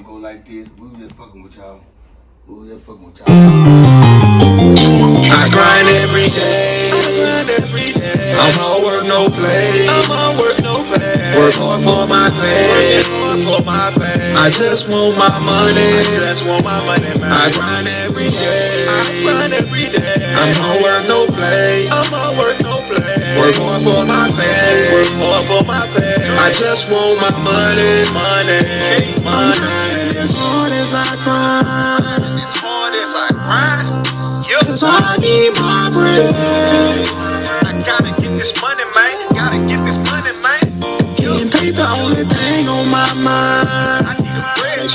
go like this. We was just fucking with y'all. I grind every day. I'm on work, no play. Work hard for my pay. I just want my money. I grind every day. I'm on work, no play. Work hard for my pay. I just want my money. I'm grinding as hard as I grind. Cause I need my bread. I gotta get this money, man. Getting paid the only thing on my mind. I need a bread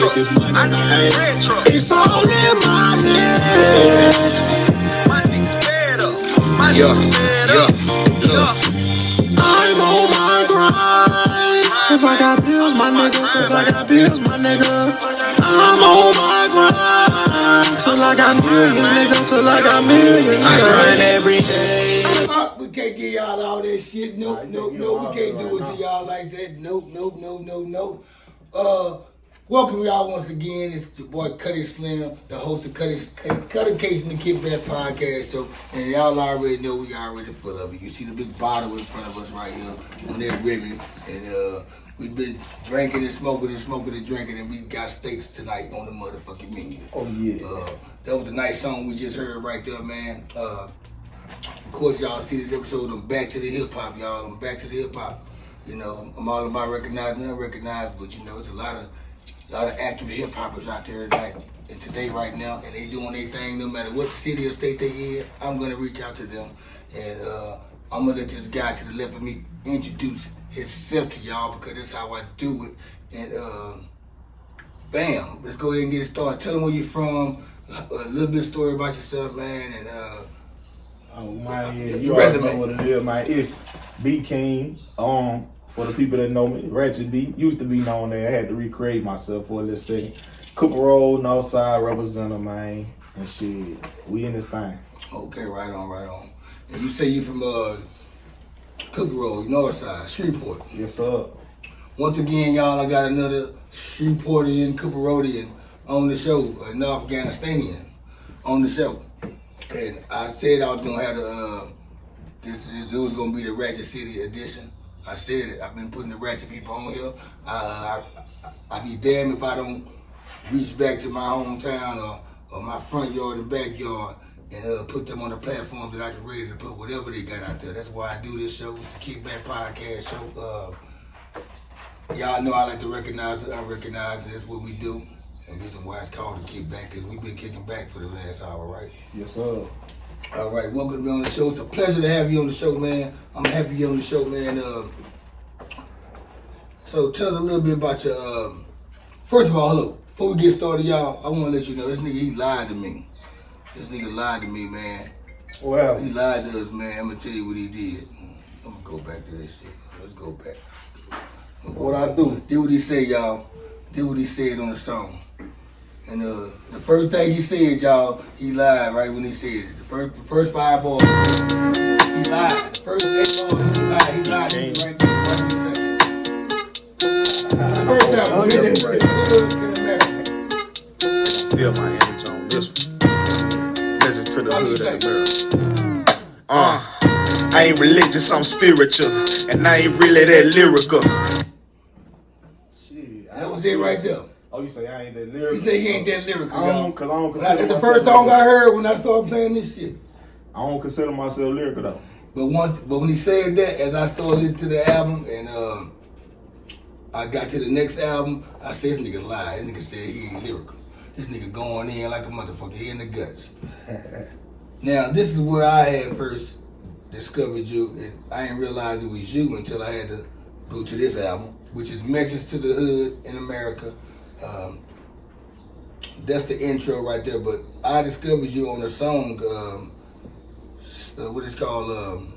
truck. It's all in my head. My nigga fed up. I'm on my grind. Cause I got bills, my nigga. I'm on my grind. Till I got millions. I grind every day. We can't give y'all all that shit. Nope. We can't do it to y'all like that. Nope. Welcome y'all once again. It's your boy Cuddy Slim, the host of Cuddy Case and the Kickback Podcast Show. And y'all already know we already full of it. You see the big bottle in front of us right here on that ribbon. And we've been drinking and smoking and drinking, and we got steaks tonight on the motherfucking menu. Oh yeah. That was a nice song we just heard right there, man. Of course, y'all see this episode. I'm back to the hip hop, y'all. I'm back to the hip hop. You know, I'm all about recognizing and unrecognized, but you know, it's a lot of active hip hoppers out there tonight and today right now, and they doing their thing. No matter what city or state they in, I'm gonna reach out to them, and I'm gonna let this guy to the left of me introduce himself to y'all because that's how I do it. And bam, let's go ahead and get it started. Tell them where you're from, a little bit of story about yourself, man, and you already know what it is, man. It's B King. For the people that know me, Ratchet B. Used to be known there. I had to recreate myself for a little second. Cooper Road, Northside representative, man. And shit, we in this thing. Okay, right on. And you say you from Cooper Road, Northside, Shreveport. Yes, sir. Once again, y'all, I got another Shreveportian, Cooper Roadian on the show, North Afghanistanian on the show. And I said I was gonna have it was gonna be the Ratchet City edition. I said it. I've been putting the Ratchet people on here. I be damned if I don't reach back to my hometown or my front yard and backyard and put them on the platform that I can ready to put whatever they got out there. That's why I do this show. It's the Kickback Podcast Show. Y'all know I like to recognize the unrecognized, and that's what we do. And the reason why it's called the Kickback, because we've been kicking back for the last hour, right? Yes, sir. All right, welcome to be on the show. It's a pleasure to have you on the show, man. I'm happy you're on the show, man. So tell us a little bit about your, first of all, look, before we get started, y'all, I want to let you know, this nigga, he lied to me. Man. Well, he lied to us, man. I'm going to tell you what he did. I'm going to go back to this shit. Let's go back. What I do? Did what he said, y'all. Did what he said on the song. And the first thing he said, y'all, he lied right when he said it. The first 5 bars, he lied. The first 8 bars, he lied. He lied to me right there. The first album, Feel my energy on this one. Listen to the hood of America. I ain't religious, I'm spiritual, and I ain't really that lyrical. Shit, that was it right there. Oh, you say I ain't that lyrical? He say he ain't that lyrical. I don't consider that's the first song I heard when I started playing this shit. I don't consider myself lyrical though. But when he said that, as I started listening to the album and I got to the next album, I said, this nigga lied. This nigga said he ain't lyrical. This nigga going in like a motherfucker. He in the guts. Now, this is where I had first discovered you, and I didn't realize it was you until I had to go to this album, which is Message to the Hood in America. That's the intro right there, but I discovered you on a song, what it's called,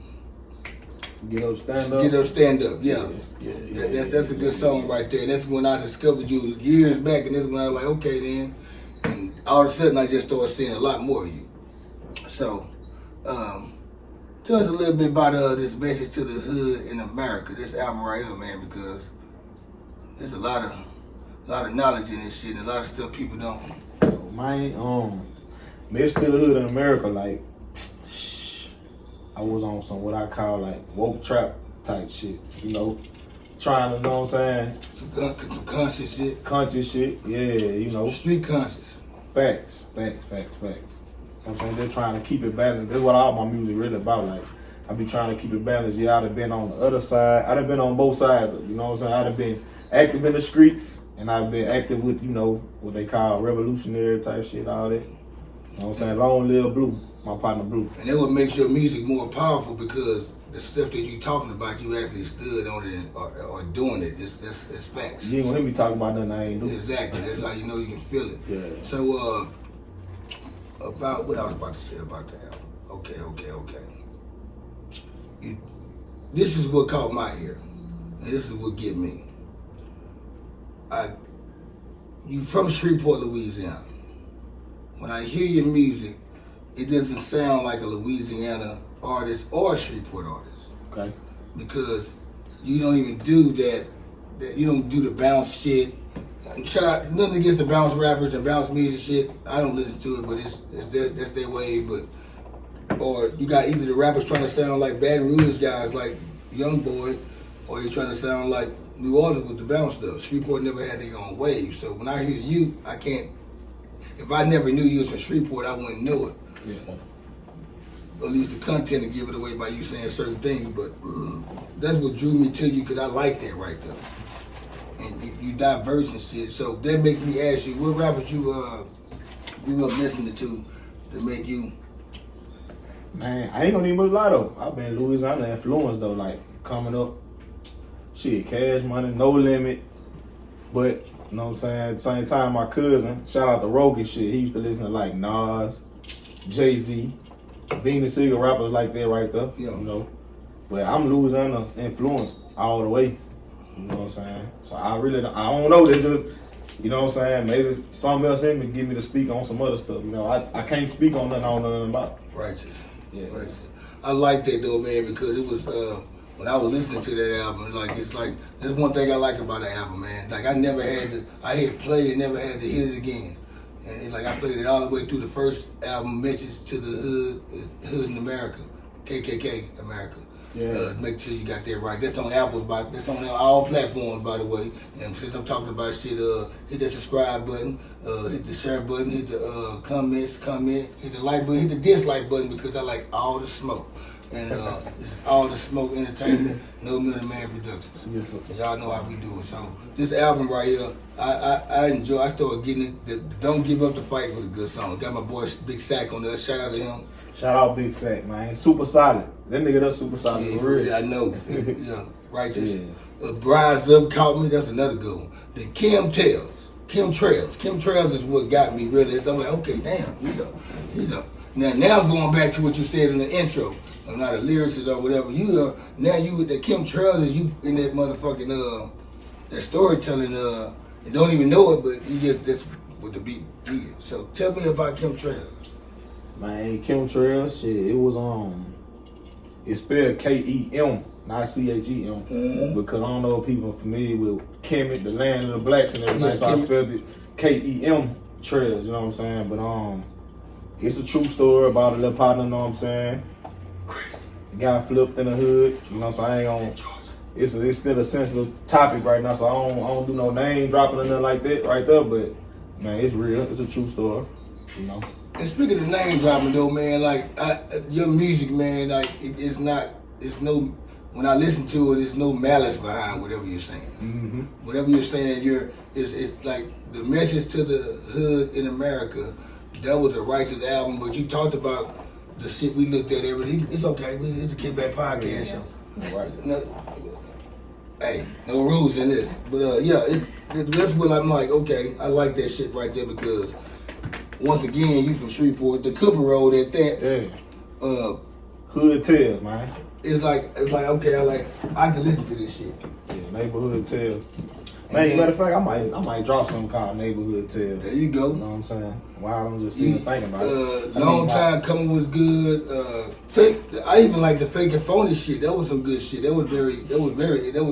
Get Up, Stand Up. Get Up, Stand Up, yeah. That's a good song right there. That's when I discovered you years back, and that's when I was like, okay then. And all of a sudden I just started seeing a lot more of you. So, tell us a little bit about this Message to the Hood in America, this album right here, man, because there's a lot a lot of knowledge in this shit, and a lot of stuff people don't. Man, Mess to the Hood in America, like, I was on some what I call like woke trap type shit, you know, trying to, know what I'm saying? Some conscious shit. Conscious shit, yeah, you know. Street conscious. Facts. You know what I'm saying? They're trying to keep it balanced. That's what all my music really about. Like, I be trying to keep it balanced. Yeah, I done been on the other side. I done been on both sides. You know what I'm saying? I done been active in the streets, and I've been active with, you know, what they call revolutionary type shit, all that. You know what I'm saying? Long live Blue, my partner Blue. And that what makes your music more powerful, because the stuff that you talking about, you actually stood on it or doing it. It's facts. You ain't gonna hear me talking about nothing I ain't doing. Exactly. That's how you know you can feel it. Yeah. So, about what I was about to say about the album. Okay. This is what caught my ear, and this is what get me. You from Shreveport, Louisiana. When I hear your music, it doesn't sound like a Louisiana artist or a Shreveport artist. Okay. Because you don't even do that you don't do the bounce shit. Shout out, nothing against the bounce rappers and bounce music shit. I don't listen to it, but that's their way. But or you got either the rappers trying to sound like Baton Rouge guys like Young Boy, or you're trying to sound like New Orleans with the bounce stuff. Shreveport never had their own wave. So when I hear you, I can't. If I never knew you was from Shreveport, I wouldn't know it. Yeah. At least the content to give it away by you saying certain things, but that's what drew me to you, because I like that right there. And you diverse and shit. So that makes me ask you, what rappers you grew up listening to make you? Man, I ain't gonna even lie though. I've been Louisiana influenced though, like coming up. Shit, Cash Money, No Limit. But, you know what I'm saying, at the same time, my cousin, shout out to Rogan shit, he used to listen to like Nas, Jay-Z, Beanie Sigel, rappers like that right there, Yeah. you know. But I'm Louisiana influenced all the way, you know what I'm saying? So I don't know, they just, you know what I'm saying, maybe something else in me give me to speak on some other stuff, you know. I can't speak on nothing I don't know nothing about. Righteous. Yeah. Righteous. I like that though, man, because it was, when I was listening to that album, it's like, there's one thing I like about the album, man. Like, I hit play and never had to hit it again. And it's like I played it all the way through the first album, Message to the Hood in America, KKK America. Yeah. Make sure you got that right. That's on that's on all platforms, by the way. And since I'm talking about shit, hit that subscribe button, hit the share button, hit the comment, hit the like button, hit the dislike button, because I like all the smoke. And this is All the Smoke Entertainment, No Middleman Productions. Yes, sir. And y'all know how we do it. So this album right here, I enjoy. I started getting it. The Don't Give Up the Fight was a good song. Got my boy Big Sack on there. Shout out to him. Shout out Big Sack, man. Super solid. That nigga that's super solid. Yeah, for real. I know. Yeah, Righteous. Yeah. Brides Up Caught Me. That's another good one. The Kim Trails is what got me really. So I'm like, okay, damn, he's up. Now going back to what you said in the intro. I'm not a lyricist or whatever. You with the Kim Trails, you in that motherfucking that storytelling and don't even know it, but you just that's what the beat is. So tell me about Kim Trails. Man, Kim Trails, shit, it was it's spelled K-E-M, not C-H-E-M. Mm-hmm. Because I don't know if people are familiar with Kemet, the land of the blacks and everything. Yeah, so I spelled it K-E-M Trails, you know what I'm saying? But it's a true story about a little partner, you know what I'm saying? The guy flipped in the hood, you know, so I ain't gonna. It's still a sensitive topic right now, so I don't do no name dropping or nothing like that right there. But man, it's real. It's a true story, you know. And speaking of name dropping though, man, like your music, man, like it's no. When I listen to it, there's no malice behind whatever you're saying. Mm-hmm. Whatever you're saying, it's like the Message to the Hood in America. That was a righteous album, but you talked about the shit we looked at everything. It's okay. It's a Kickback podcast show. Right. Hey, no rules in this. But that's what I'm like, okay, I like that shit right there, because once again, you from Shreveport, the Cooper Road at that. Yeah. Hood Tales, man. It's like okay, I can listen to this shit. Yeah, neighborhood tales. Man, matter of fact, I might drop something called Neighborhood Tale. There you go. You know what I'm saying? Wow, I'm just sitting thinking about it. Long Time Coming was good. I even like the fake and phony shit. That was some good shit. That was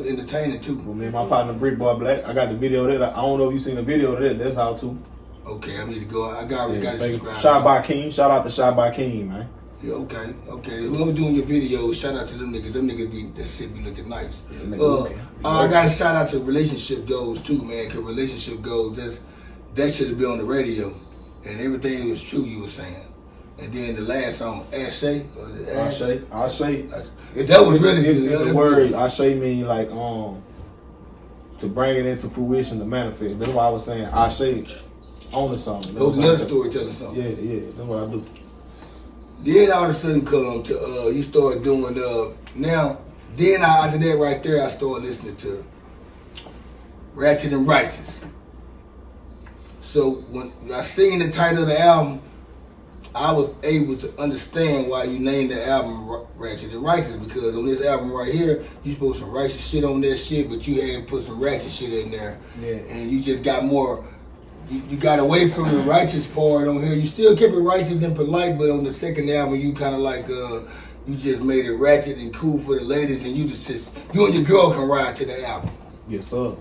entertaining too. Well, me and my partner Brick Boy Black, I got the video of that. I don't know if you seen the video of that. That's how too. Okay, I need to go. I got to subscribe. Shot by King. Shout out to Shot by King, man. Yeah, okay. Whoever doing your videos, shout out to them niggas. Them niggas that shit be looking nice. Yeah, I got to shout out to Relationship Goals too, man. Cause Relationship Goals, that should have been on the radio, and everything was true you were saying. And then the last song, Ashe. That was really good. It's a word. Ashe mean like to bring it into fruition, to manifest. That's why I was saying Ashe on the song. That was another storytelling song. Yeah, that's what I do. Then all of a sudden come to you start doing after that right there I started listening to Ratchet and Righteous. So when I seen the title of the album, I was able to understand why you named the album Ratchet and Righteous, because on this album right here, you put some righteous shit on that shit, but you had put some ratchet shit in there. Yeah. And you just got more. You got away from the righteous part on here. You still kept it righteous and polite, but on the second album, you kind of like you just made it ratchet and cool for the ladies, and you and your girl can ride to the album. Yes, sir.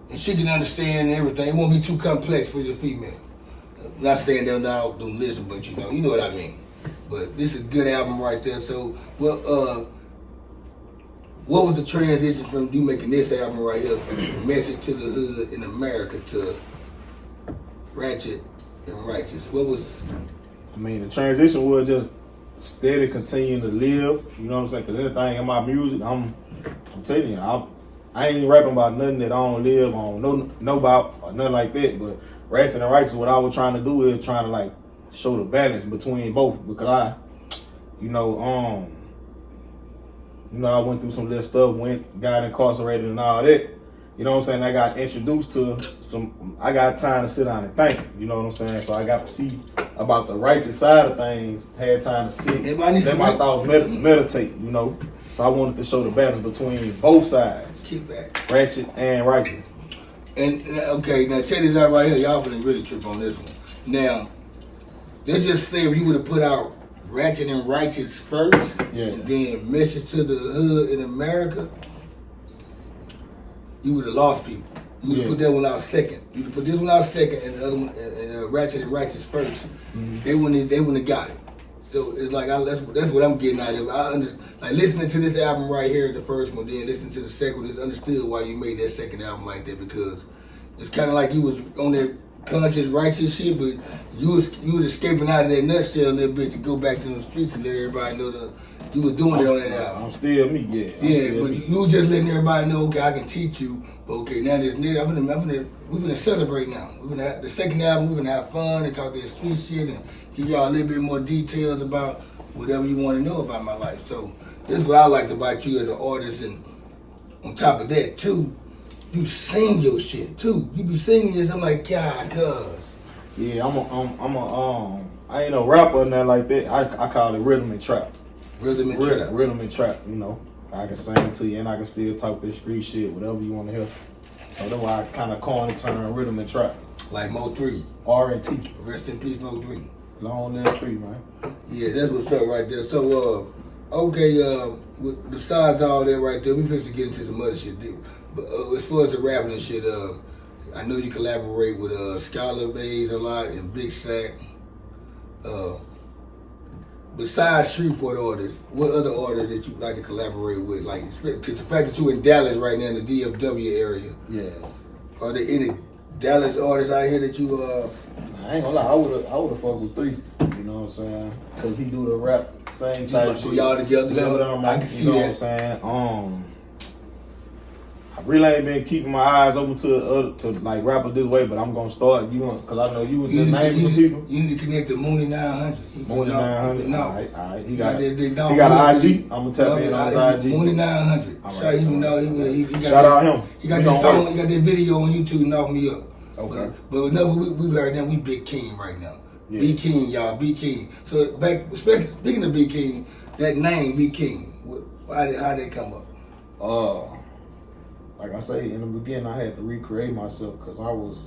And she can understand everything. It won't be too complex for your female. I'm not saying they'll not don't listen, but you know what I mean. But this is a good album right there. So, what was the transition from you making this album right here, from Message to the Hood in Amerikkka to Ratchet and Righteous? What was? I mean, the transition was just steady continuing to live. You know what I'm saying? Because anything in my music, I'm telling you, I ain't rapping about nothing that I don't live on, know about or nothing like that. But Ratchet and Righteous, what I was trying to do is trying to like show the balance between both, because I went through some little stuff, got incarcerated and all that. You know what I'm saying? I got introduced to I got time to sit down and think. You know what I'm saying? So I got to see about the righteous side of things. Had time to sit, let my thoughts meditate. You know, so I wanted to show the balance between both sides. Keep back. Ratchet and Righteous. And okay, now check this out right here. Y'all finna really trip on this one. Now, they just say if you would have put out Ratchet and Righteous first, and then Message to the Hood in Amerikkka, you would have lost people. You would have put that one out second. You would have put this one out second, and the other one, and Ratchet and Righteous first. Mm-hmm. They wouldn't have got it. So it's like that's what I'm getting out of it. I understand. Like listening to this album right here, the first one, then listening to the second one, it's understood why you made that second album like that, because it's kind of like you was on that conscious righteous shit, but you was escaping out of that nutshell a little bit to go back to the streets and let everybody know that you was doing it on that album. I'm still me, yeah. But you was just letting everybody know, okay, I can teach you. But okay, now this nigga, we're gonna celebrate now. We're gonna have the second album. We're gonna have fun and talk that street shit and give y'all a little bit more details about whatever you want to know about my life. So this is what I liked about you as an artist, and on top of that too, you sing your shit too. You be singing this. I'm like, God, cuz. Yeah, I ain't no rapper or nothing like that. I call it rhythm and trap. Rhythm and trap. You know, I can sing to you and I can still talk this street shit, whatever you want to hear. So that's why I kind of coined the term rhythm and trap. Like Mo 3. R&T. Rest in peace, Mo 3. Long live 3, man. Yeah, that's what's up right there. So, besides all that right there, we fixed to get into some other shit. But as far as the rapping and shit, I know you collaborate with Scholar Bays a lot and Big Sack. Besides Shreveport artists, what other artists that you like to collaborate with? Like, the fact that you in Dallas right now in the DFW area. Yeah. Are there any Dallas artists out here that you? I ain't gonna lie, I would've fucked with 3. You know what I'm saying? Cause he do the rap same type of shit. Y'all together. I can see that. You know what I'm saying? I really ain't been keeping my eyes open to like rappers this way, but I'm gonna start. Cause I know you was just naming some people. You need to connect to Mooney 900. Mooney 900. All right. He got an IG. I'm gonna tap in on his IG. Mooney 900. Right. Shout out him. He got that song. He got that video on YouTube. Knock me up. Okay. But enough. We heard them. We Big King right now. Yeah. B King, y'all. B King. So especially speaking of B King, that name B King. How did that come up? like I say, in the beginning, I had to recreate myself because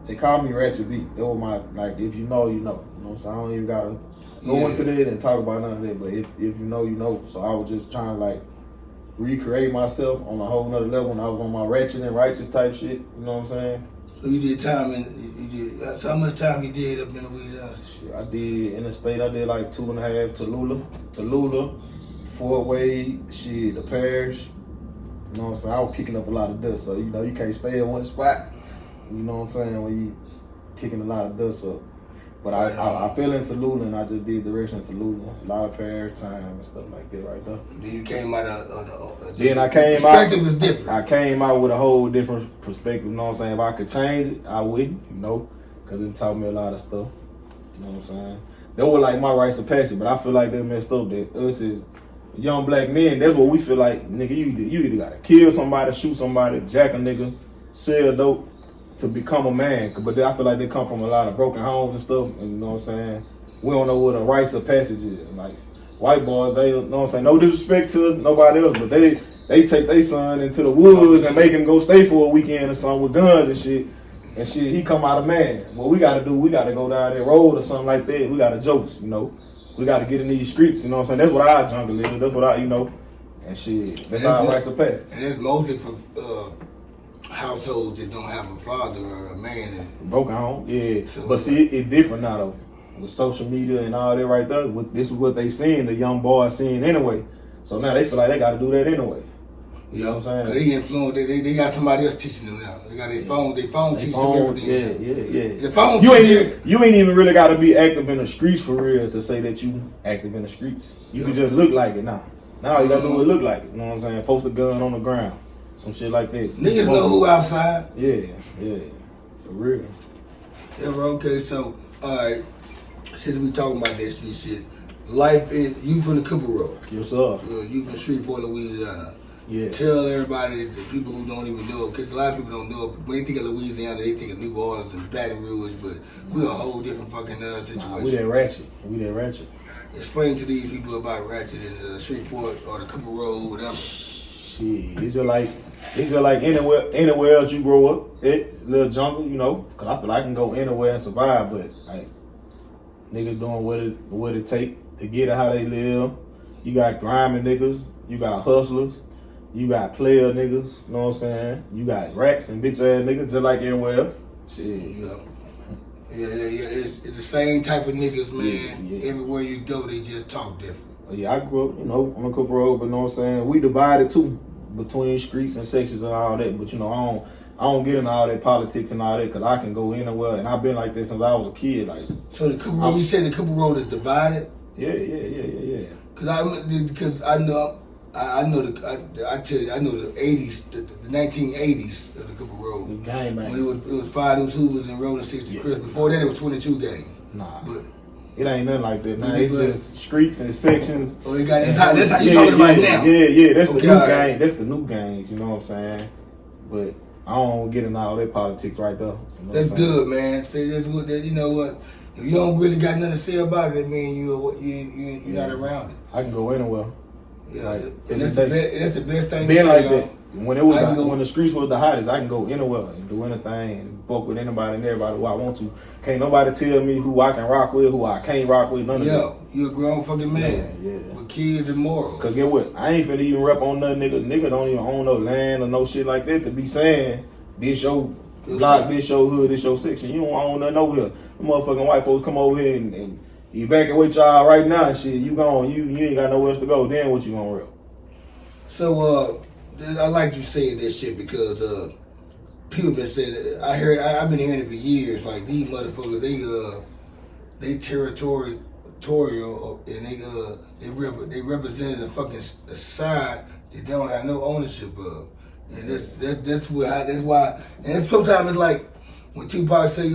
they called me Ratchet B. They were my, like, if you know, you know. You know what I'm saying? I don't even got to go into that and talk about none of that, but if you know, you know. So I was just trying to, like, recreate myself on a whole nother level when I was on my Ratchet and Righteous type shit. You know what I'm saying? So you did time so how much time you did up in Louisiana? Shit, I did in the state. I did like 2.5 Tallulah, Fort Wade, shit, the parish. You know what I'm saying? I was kicking up a lot of dust, so you know you can't stay in one spot. You know what I'm saying? When you kicking a lot of dust up. But I fell into Tallulah and I just did the rest in Tallulah. A lot of parish time and stuff like that right there. Then you came out of then I came perspective out. was different. I came out with a whole different perspective. You know what I'm saying? If I could change it, I wouldn't. You know, because it taught me a lot of stuff. You know what I'm saying? They were like my rites of passage, but I feel like they messed up. That us as young black men, that's what we feel like. Nigga, you either gotta kill somebody, shoot somebody, jack a nigga, sell dope to become a man. But I feel like they come from a lot of broken homes and stuff. And you know what I'm saying? We don't know what a rites of passage is. Like white boys, they, you know what I'm saying? No disrespect to nobody else, but they take their son into the woods and make him go stay for a weekend or something with guns and shit. And shit, he come out a man. What we gotta do, we gotta go down that road or something like that. We gotta jokes, you know. We gotta get in these streets, you know what I'm saying? That's what our jungle is. That's what I, you know. And shit, that's our rites of passage. And it's mostly for households that don't have a father or a man. Broken home, yeah. So, but see, it's different now though. With social media and all that right there, this is what they seeing, the young boys seeing anyway. So now they feel like they gotta do that anyway. You know what I'm saying? Cause they influenced. They got somebody else teaching them now. They got their phone. Their phone teaching them everything. Yeah. The phone. You ain't even really got to be active in the streets for real to say that you active in the streets. You can just look like it now. Now you got to do it look like it. You know what I'm saying? Post a gun on the ground, some shit like that. Niggas know who outside. Yeah, for real. Yeah, bro. Okay, so all right. Since we talking about that street shit, life is you from the Cooper Road. Yes, sir. You from Shreveport, Louisiana. Yeah. Tell everybody, the people who don't even know it, because a lot of people don't know it. When they think of Louisiana, they think of New Orleans and Baton Rouge, but we're a whole different fucking situation. Nah, we that ratchet. Explain to these people about Ratchet and Shreveport or the Cooper Road, whatever. Shit, it's just like anywhere else you grow up, little jungle, you know. Cause I feel like I can go anywhere and survive, but like niggas doing what it take to get it how they live. You got grinding niggas, you got hustlers. You got player niggas, you know what I'm saying? You got racks and bitch ass niggas just like everywhere else. Shit. Yeah. It's the same type of niggas, man. Yeah. Everywhere you go, they just talk different. Yeah, I grew up, you know, on the Cooper Road, but you know what I'm saying? We divided too between streets and sections and all that. But you know, I don't get into all that politics and all that because I can go anywhere, and I've been like this since I was a kid. Like, so the Cooper Road, you said the Cooper Road is divided? Yeah. Because I know the 80s, the 1980s of the Cooper Road. Game, man. When it was 5 Deuce Hoovers and Rolling 60 Chris. Before that, it was 22 Game. Nah. But it ain't nothing like that. Nah, it's just streets and sections. Oh, they got that's how you talking about it now. Yeah. That's the new game. That's the new games. You know what I'm saying? But I don't get into all that politics right there. You know that's good, man. See, that's what. You know what? If you don't really got nothing to say about it, man, you're not around it. I can go anywhere. Yeah, like, that's the best thing. Being like that, when the streets was the hottest, I can go anywhere and do anything and fuck with anybody and everybody who I want to. Can't nobody tell me who I can rock with, who I can't rock with, none of that. Yo, you a grown fucking man. Yeah. With kids and morals. Cause get what? I ain't finna even rep on nothing, nigga. Nigga don't even own no land or no shit like that to be saying this your block, this your hood, this your section. You don't own nothing over here. The motherfucking white folks come over here and evacuate y'all right now and shit. You gone, you ain't got nowhere else to go. Then what you gonna rep? So I like you saying this shit because people been saying I've been hearing it for years. Like these motherfuckers, they territorial and they represented a fucking side that they don't have no ownership of. And that's why. And sometimes it's like when Tupac say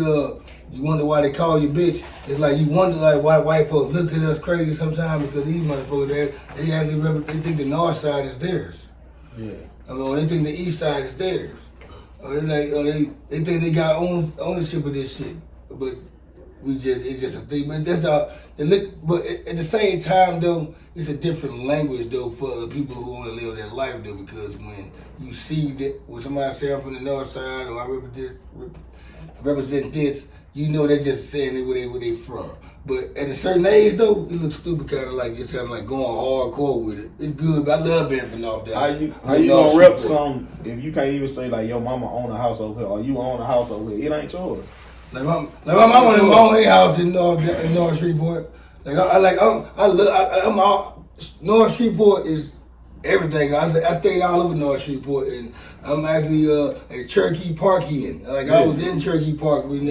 you wonder why they call you bitch. It's like you wonder like why white folks look at us crazy sometimes because these motherfuckers they actually they think the north side is theirs. Yeah. I mean, they think the east side is theirs. Or they think they got ownership of this shit. But it's just a thing. But but at the same time though, it's a different language though for the people who want to live their life though, because when you see that when somebody say I'm from the north side or I represent this, you know they're just saying it where they from. But at a certain age though, it looks stupid, kind of like going hardcore with it. It's good, but I love being from North there. How you gonna rep something if you can't even say like your mama own a house over here or you own a house over here? It ain't yours. Like my mama own a house in North Shreveport. North Shreveport is everything. I stayed all over North Shreveport, and I'm actually a Cherokee Parkian. I was in Cherokee Park when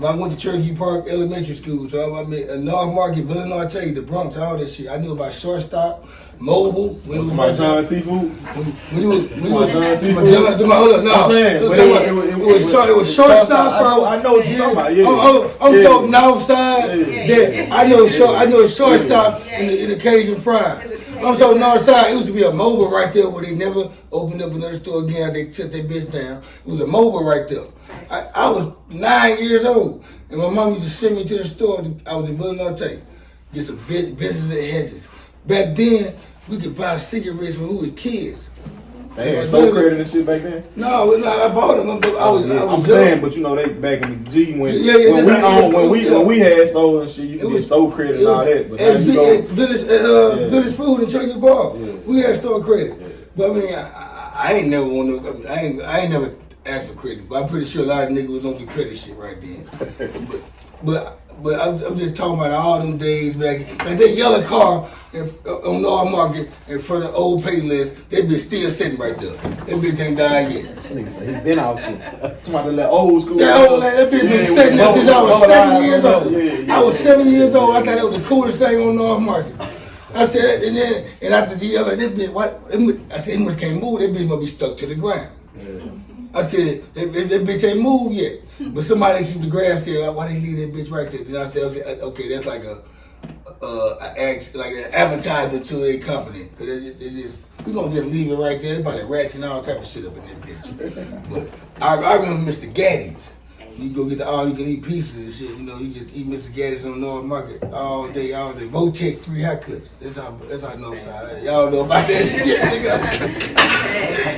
I went to Cherokee Park Elementary School. So I met North Market, Villa Norte, the Bronx, all that shit. I knew about shortstop, mobile. When it was my John Seafood. When you was John Seafood. Hold up, no. I'm saying, it was shortstop, bro. I know what you're talking about. Yeah. I'm so north side that I know shortstop in the Cajun fry. I'm so north side. It used to be a mobile right there where they never opened up another store again. They took that bitch down. It was a mobile right there. I was 9 years old, and my mom used to send me to the store. I was in Villa Norte, get some business at Hedges. Back then, we could buy cigarettes when we were kids. They had store credit and shit back then? No, I bought them. I'm saying, but you know, they back in the G when we had stores and shit, you could get store credit and all that. But Village Food in Cherokee Park, we had store credit. Yeah. But I mean, I ain't never want no. I ain't never asked for credit. But I'm pretty sure a lot of niggas was on some credit shit right then. but I'm just talking about all them days back. Like that yellow car on North Market in front of old Payless, that bitch still sitting right there. That bitch ain't died yet. That nigga say he been out here. Talking about that old school. That bitch been sitting there since I was 7 years old. I was 7 years old. I thought that was the coolest thing on North Market. I said, and after the yellow, that bitch, I said, it must can't move. That bitch must be stuck to the ground. I said, that bitch ain't moved yet. But somebody keep the grass there. Why they leave that bitch right there? Then I said, okay, that's like an advertisement to their company. Cause we gonna just leave it right there. About the rats and all type of shit up in that bitch. But I remember Mr. Gaddy's. You go get the all you can eat pieces and shit. You know, you just eat Mr. Gaddy's on North Market all day. Votech free haircuts. That's how North Side. Y'all know about that shit, nigga.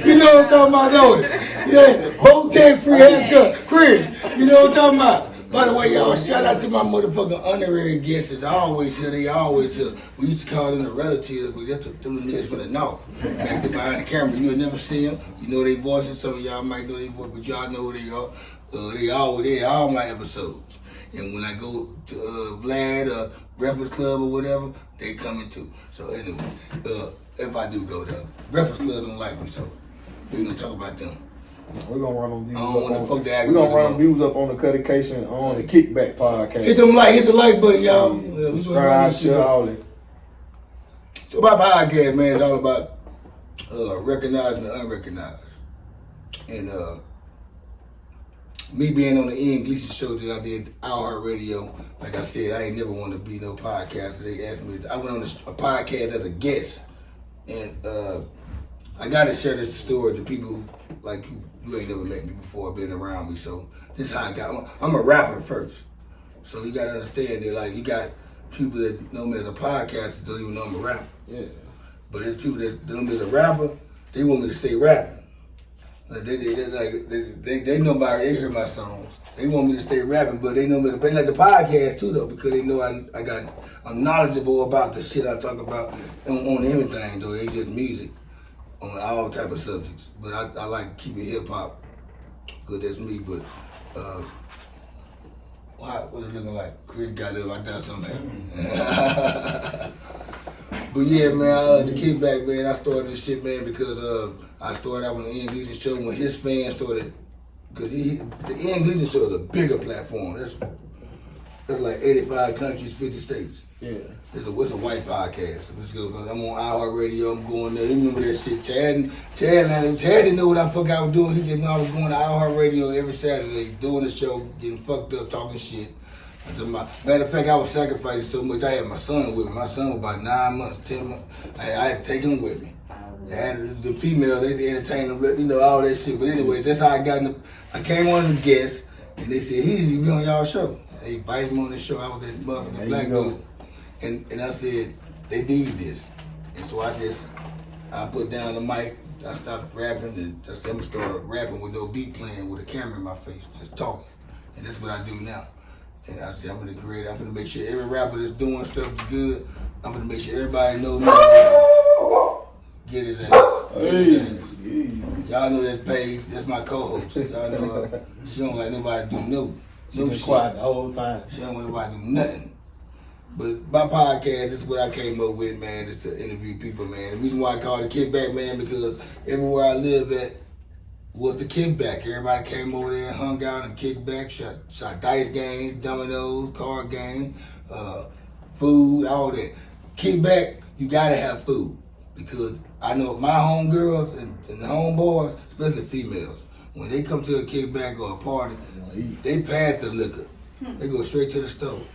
You know what I'm talking about, don't you? Yeah, Votech free haircut. Chris, you know what I'm talking about? By the way, y'all, shout out to my motherfucking honorary guests. They always here. We used to call them the relatives, but that's them niggas from the north. Back there behind the camera, you'll never see them. You know their voices. Some of y'all might know their voice, but y'all know who they are. They always there, all my episodes. And when I go to Vlad or Breakfast Club or whatever, they coming too. So anyway, if I do go there, Breakfast Club don't like me, so we're gonna talk about them. We're gonna run them views views up on the Cutication on the Kickback podcast. Hit the like button, y'all. Subscribe, share all that. So my podcast, man, is all about recognized and unrecognized. And me being on the Ian Gleason show that I did, iHeartRadio, like I said, I ain't never wanted to be no podcaster. They asked me, I went on a podcast as a guest, and I gotta share this story to people like you ain't never met me before, been around me. So this is how I got. I'm a rapper first, so you gotta understand that like you got people that know me as a podcaster don't even know I'm a rapper. Yeah. But there's people that know me as a rapper. They want me to stay rapping. Like they know about it. They hear my songs. They want me to stay rapping, but they know me to play like the podcast too, though, because they know I'm knowledgeable about the shit I talk about on everything, though. It ain't just music on all type of subjects. But I like keeping hip hop. Good, that's me. But what it looking like? Chris got up. I thought something happened. But yeah, man, the Kickback, man. I started this shit, man, because I started out on the Ian Gleason show when his fans started, because the Ian Gleason show is a bigger platform. That's like 85 countries, 50 states. Yeah. It's a white podcast. I'm on iHeartRadio. I'm going there. You remember that shit? Chad didn't know what I was doing. He just know I was going to iHeartRadio every Saturday, doing the show, getting fucked up, talking shit. Matter of fact, I was sacrificing so much. I had my son with me. My son was about 9 months, 10 months. I had to take him with me. And the female, they entertain them, you know, all that shit. But anyways, that's how I got in I came on as a guest, and they said, he need to be on y'all show. They invited me on the show. I was that motherfucking There black you go. dude. And I said, they need this. And so I put down the mic. I stopped rapping and I said, I'm gonna start rapping with no beat playing with a camera in my face, just talking. And that's what I do now. And I said, I'm gonna make sure every rapper that's doing stuff is good. I'm gonna make sure everybody knows me. Get his ass. Get his ass. Y'all know that's Paige. That's my co-host. Y'all know her. She don't like nobody do no shit. Quiet the whole time. She don't want nobody do nothing. But my podcast is what I came up with, man, is to interview people, man. The reason why I call it Kickback, man, because everywhere I live at was the kickback. Everybody came over there and hung out and kicked back, shot dice games, dominoes, card games, food, all that. Kickback, you gotta have food. Because I know my homegirls and homeboys, especially females, when they come to a kickback or a party, they pass the liquor. They go straight to the stove.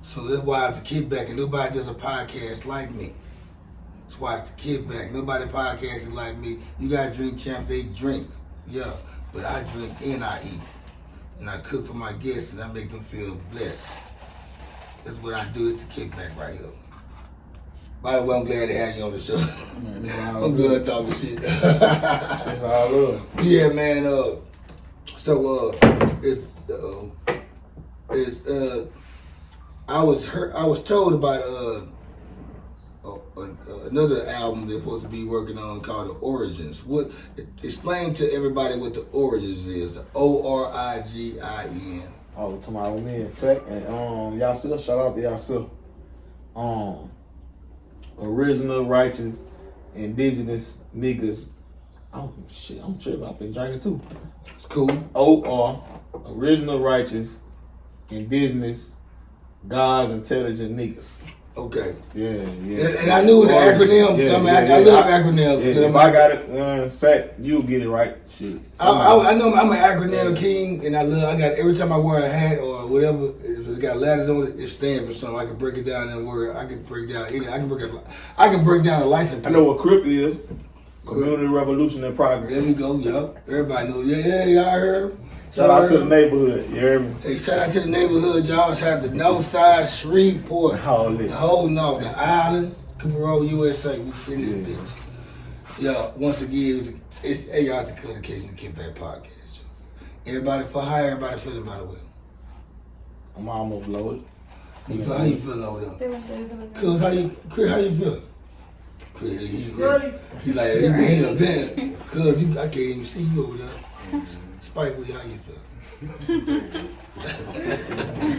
So that's why it's the kickback, and nobody does a podcast like me. That's why it's the kickback. Nobody podcasts like me. You got drink champs, they drink. Yeah, but I drink and I eat. And I cook for my guests and I make them feel blessed. That's what I do, it's the kickback right here. By the way, I'm glad to have you on the show. Man, I'm good talking shit. That's all love. Yeah, man. I was told about another album they're supposed to be working on called The Origins. Explain to everybody what The Origins is. The ORIGIN. Oh, to my old man, Sec and Yasir. Shout out to Yasir. Original, righteous, indigenous niggas. Oh shit, I'm tripping. I've been drinking too. It's cool. OR, original, righteous, indigenous, God's intelligent niggas. Okay. Yeah. And I knew the acronym. Yeah, I love acronyms. Yeah, if I got it, Sec, you'll get it right. Shit. I know I'm an acronym king, and I got every time I wear a hat or whatever, it got letters on it. It stands for something. I can break it down in a word. I can break down any. I can break down a license plate. I know what CRIP is. Community Revolution in Progress. There we go. Yup. Everybody knows. Yeah. Y'all heard him. Shout out to the neighborhood. You heard me? Hey, shout out to the neighborhood, y'all. Shout out to North Side, Shreveport. The whole North, the island, Cooper Road, USA. We in this bitch. Yo, once again, it's the Cut Occasion to Kickback Podcast. Everybody for hire, everybody feeling by the way. I'm almost loaded. How you feeling over there? Feeling good. Cuz, how you feeling? Cuz, he like, he a vent. Cuz, I can't even see you over there. Spike Lee, how you feel?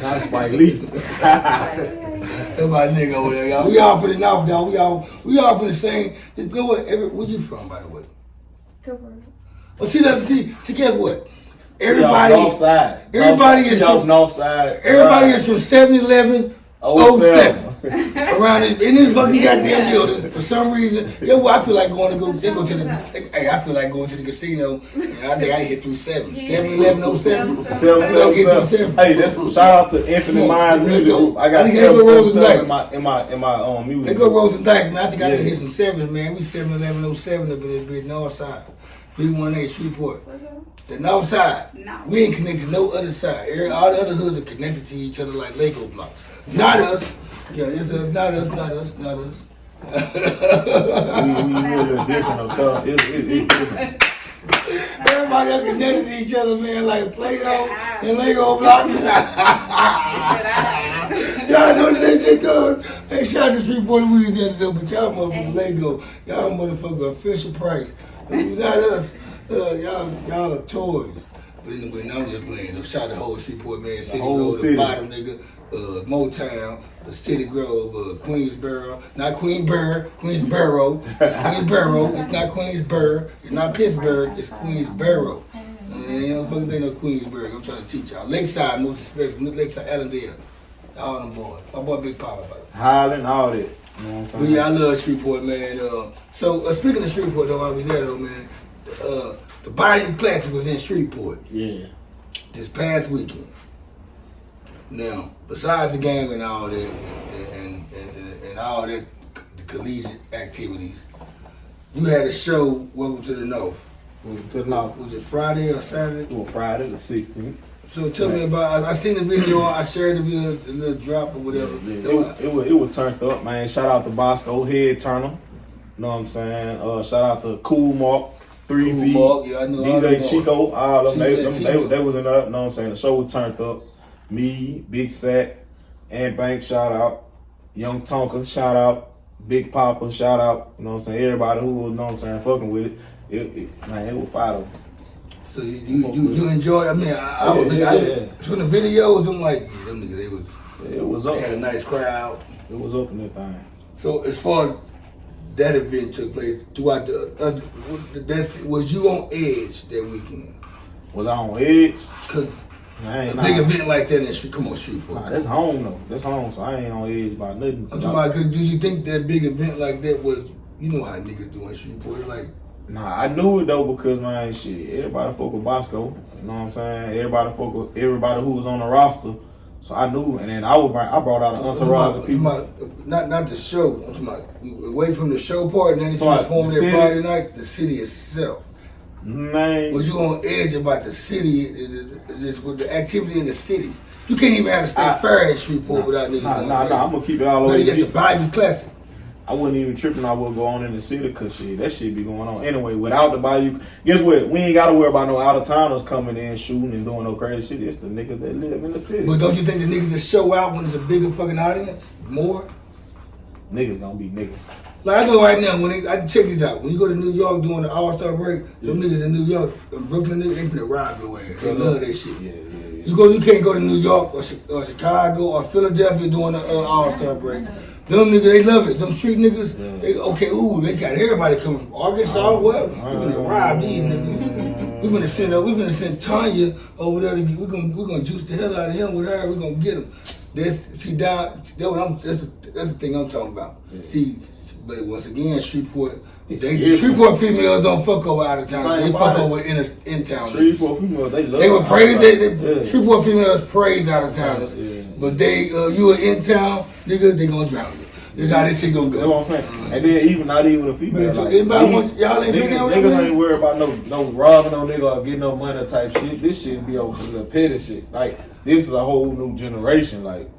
Not Spike Lee. That's my nigga over there, y'all. We all for the North, y'all. We all for the same. You know what? Where you from, by the way? Good. Oh, see, guess what? Everybody North side. Everybody is from North side. Everybody is from 7-Eleven 07. Around in this fucking goddamn building, for some reason, I feel like I feel like going to the casino. And I think I hit through 7-Eleven 07. 7. Hey, that's shout out to Infinite Mind Music Group. I got 7 in my music. They go Rose and Dice, man. I think I can hit some 7, man. We 7-Eleven 07 up in this big North Side. B18 Shreveport. The North Side. No. We ain't connected to no other side. All the other hoods are connected to each other like Lego blocks. Not us. Yeah, it's not us. we really different, okay? It's different. Everybody are connected to each other, man, like Play-Doh and Lego blocks. Y'all know that shit goes. Hey, shout out to Shreveport, Louisiana, though, but y'all motherfucking Lego. Y'all motherfucker official price. Not us. Y'all are toys. But anyway, now I'm just playing. Though. Shout out to the whole Shreveport, man. City Grove, the bottom, nigga. Motown, the City Grove, Queensboro. Not Queensboro. Queensboro. It's Queensboro. It's not Queensboro. It's not Pittsburgh. It's Queensboro. Ain't no fucking thing no Queensboro. I'm trying to teach y'all. Lakeside, most especially. Lakeside, Allendale. All them boys. My boy Big Papa, about it. Highland, all that. You know what I'm saying? But yeah, I love Shreveport, man. So speaking of Shreveport, though, while we there, though, man, the Bayou Classic was in Shreveport. Yeah. This past weekend. Now, besides the game and all that, and all that, the collegiate activities, you had a show. Welcome to the North. Welcome to the North. Was it Friday or Saturday? Well, Friday the 16th. So tell me about. I seen the video. I shared the little drop or whatever. It was turned up, man. Shout out to Bosco, head turner. Know what I'm saying? Shout out to Cool Mark, 3 Cool V, Mark, yeah, I know DJ Chico, all of them. Chico. They was in up. Know what I'm saying? The show was turned up. Me, Big Sack, and Bank, shout out. Young Tonka, shout out. Big Papa, shout out. You know what I'm saying? Everybody who was, know what I'm saying, fucking with it. Man, it was fire though. So you enjoyed? I mean, I from the videos, I'm like, yeah, them niggas, they had a nice crowd. It was up in that thing. So as far as that event took place, throughout was you on edge that weekend? Was I on edge? Cause a big event like that in Shreveport. Nah, that's home though. That's home, so I ain't on edge about nothing. I'm talking about, cause do you think that big event like that was? You know how niggas do in Shreveport, like. Nah, I knew it though because man, shit, everybody fuck with Bosco. You know what I'm saying? Everybody fuck with everybody who was on the roster. So I knew, and then I brought out an entourage of people. Not the show. I'm talking about away from the show part, and then you perform there Friday night. The city itself. Man, was you on edge about the city? Just with the activity in the city, you can't even have a state fair in Shreveport without niggas. Nah, I'm gonna keep it all over. But you get the Bayou Classic. I wasn't even tripping. I would go on in the city because shit, that shit be going on anyway. Without the Bayou, guess what? We ain't gotta worry about no out of towners coming in shooting and doing no crazy shit. It's the niggas that live in the city. But don't you think the niggas that show out when it's a bigger fucking audience more? Niggas gonna be niggas. Like I know right now when I check this out. When you go to New York during the All-Star break, them niggas in New York, Brooklyn niggas, they finna rob your ass. They love that shit. Yeah. You can't go to New York or Chicago or Philadelphia during the All-Star break. Them niggas, they love it. Them street niggas, they they got everybody coming from Arkansas, whatever. We finna rob these niggas. We finna send Tanya over there. We gonna juice the hell out of him with her. We gonna get him. That's the thing I'm talking about. Yeah. See, but once again, Shreveport females don't fuck over out of town. They fuck over in town. Shreveport females, they love. They were praised. Shreveport females praise out of towners. Yeah. But you are in town, nigga, they gonna drown you. That's how this shit gonna go. That's what I'm saying. And then not even a female. Man, like, y'all ain't making no niggas ain't worried about no robbing no nigga or getting no money type shit. This shit be over the petty shit. Like this is a whole new generation. Like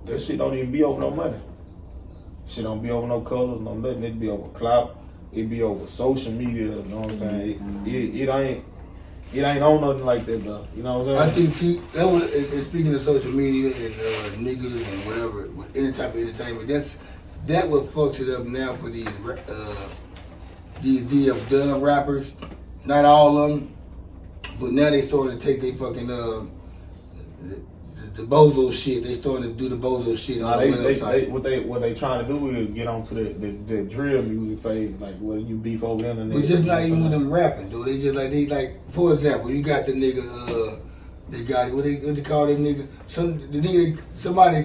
that shit don't even be over no money. Shit don't be over no colors, no nothing. It be over clout. It be over social media. You know what I'm saying? It ain't on nothing like that though. You know what I'm saying? I think that was, and speaking of social media and niggas and whatever, with any type of entertainment, that what fucks it up now for these DF Dunn rappers. Not all of them, but now they starting to take their fucking the bozo shit. They starting to do the bozo shit on the website. What they trying to do is get onto the drill music phase, like what you beef over the internet. But just not even with them rapping, though. They just like for example, you got the nigga. They got it. What they call that nigga? Somebody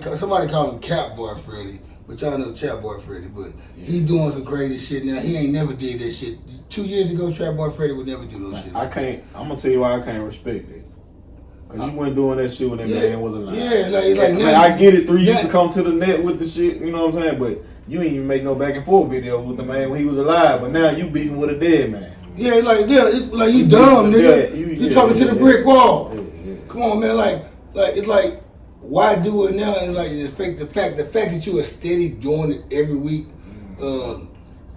call him Cap Boy Freddy, but y'all know Trap Boy Freddy. But he's doing some crazy shit now. He ain't never did that shit. 2 years ago, Trap Boy Freddy would never do those shit. I'm gonna tell you why I can't respect it. Cause you wasn't doing that shit when that man was alive. Yeah, like now. I get it. 3 used to come to the net with the shit. You know what I'm saying? But you ain't even make no back and forth video with the man when he was alive. But now you beefing with a dead man. It's like you dumb, nigga. You talking to the brick wall. Yeah. Come on, man. Like it's like why do it now? And like the fact that you are steady doing it every week,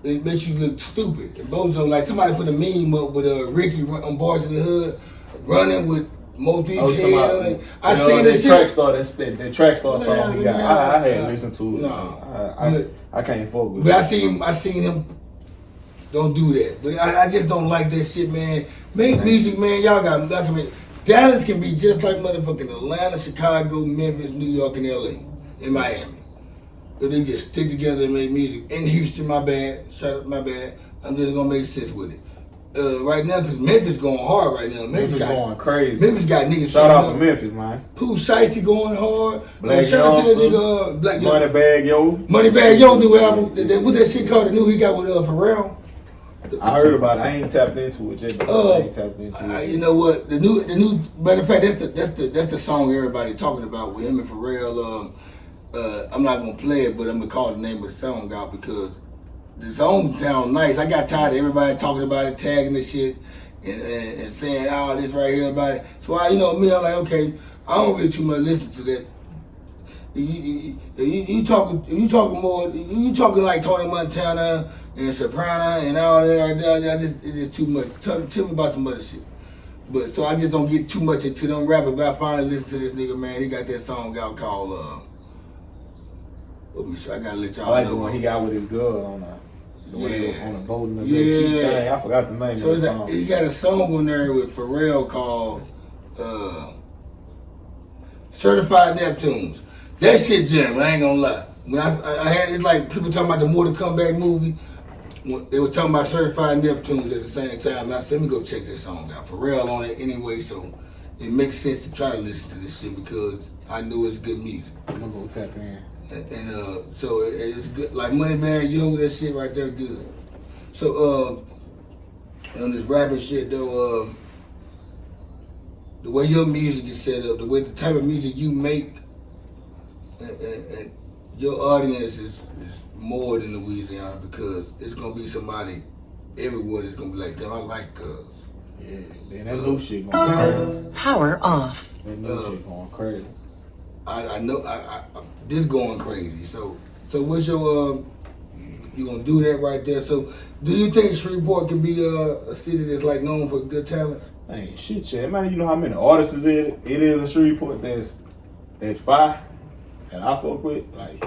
it makes you look stupid. And bozo, like somebody put a meme up with Ricky on Boys in the Hood running with. Most people head on it. I seen this shit. That track star song he got. I had listened to it. I can't fuck with it. But I seen him. Don't do that. But I just don't like that shit, man. Make music, man. Y'all got documented. Dallas can be just like motherfucking Atlanta, Chicago, Memphis, New York, and LA, and Miami. But they just stick together and make music. In Houston, my bad. My bad. I'm just gonna make sense with it. Right now, because Memphis going hard right now. Memphis going crazy. Memphis got niggas. Shout out to Memphis, man. Pooh Shicey going hard. Black shout out to that nigga Black Moneybag Yo. Moneybag Yo new album. What that shit called? The new he got with Pharrell. I heard about it. I ain't tapped into it yet. But I ain't tapped into it. You know what? The new. Matter of fact, that's the song everybody talking about with him and Pharrell. I'm not gonna play it, but I'm gonna call the name of the song out because. The song sound nice. I got tired of everybody talking about it, tagging the shit. and saying all this right here about it. So I'm like, okay, I don't really too much listen to that. You talking like Tony Montana and Soprano and all that right there. It's just too much. Tell me about some other shit. But so I just don't get too much into them rappers. But I finally listened to this nigga, man. He got that song out called let me see, I gotta let y'all I like know. the one he got with his girl on the way on the boat and the Yeah. little cheap thing. I forgot the name So of the song. he got a song on there with Pharrell called Certified Neptunes. That shit jam, I ain't gonna lie. When I had, it's like people talking about the Mortal Kombat movie. They were talking about Certified Neptunes at the same time. And I said, let me go check this song out. Pharrell on it anyway, so it makes sense to try to listen to this shit because I know it's good music. I'm gonna go tap in. And so it's good. Like Moneybag Yo, that shit right there good. So on this rapping shit though, the way your music is set up, the type of music you make, and your audience is more than Louisiana because it's gonna be somebody everywhere that's gonna be like, damn, I like Cuz. Yeah, man, that new shit going crazy. Power off. That new shit going crazy. I know this going crazy. So what's your you gonna do that right there? So do you think Shreveport could be a city that's like known for good talent? Hey, shit, man. You know how many artists it is in Shreveport that's fire that I fuck with. Like,